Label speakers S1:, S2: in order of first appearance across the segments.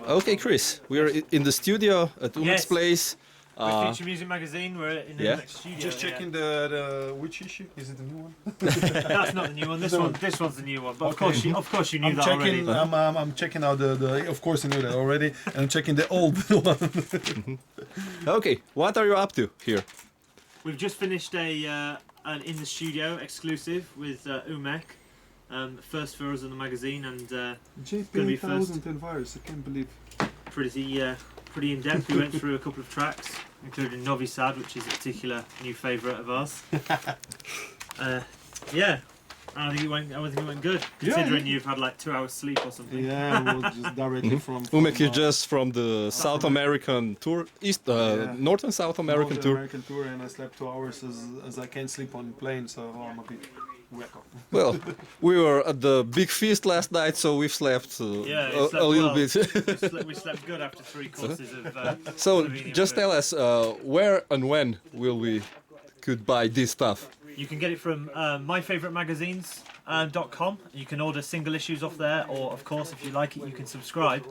S1: Okay, Chris, we are in the studio at Umek's
S2: Yes.
S1: place.
S2: With Future Music Magazine, we're in the
S1: Yeah.
S2: next studio.
S3: Just checking the which issue? Is it the new one?
S2: That's not the new one. This one's the new one. But
S3: Okay.
S2: of course you knew
S3: I'm
S2: that
S3: checking.
S2: already.
S3: I'm checking out the. Of course, I knew that already. And I'm checking the old one.
S1: Okay, what are you up to here?
S2: We've just finished an in the studio exclusive with Umek. First for us in the magazine, and gonna be first.
S3: virus. I can't believe.
S2: Pretty in depth. We went through a couple of tracks, including Novi Sad, which is a particular new favourite of ours. Yeah, I think it went good. Considering you've had like 2 hours sleep or something.
S3: Yeah, we'll just directly from.
S1: Umek is just from the South American tour, Northern South American tour.
S3: American tour, and I slept 2 hours as I can't sleep on plane, so I'm a bit wake up.
S1: Well, we were at the big feast last night, so we've slept a little bit.
S2: we slept good after 3 courses of.
S1: So
S2: Slovenian
S1: just
S2: food.
S1: tell us where and when will we could buy this stuff.
S2: You can get it from myfavouritemagazines.com. You can order single issues off there, or of course, if you like it, you can subscribe.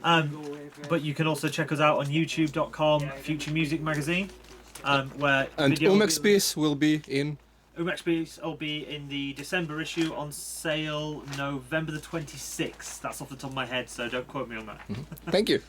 S2: But you can also check us out on youtube.com, Future Music Magazine, where
S1: And
S2: video
S1: Umek's piece will be in.
S2: Umek's piece will be in the December issue, on sale November the 26th. That's off the top of my head, so don't quote me on that.
S1: Thank you.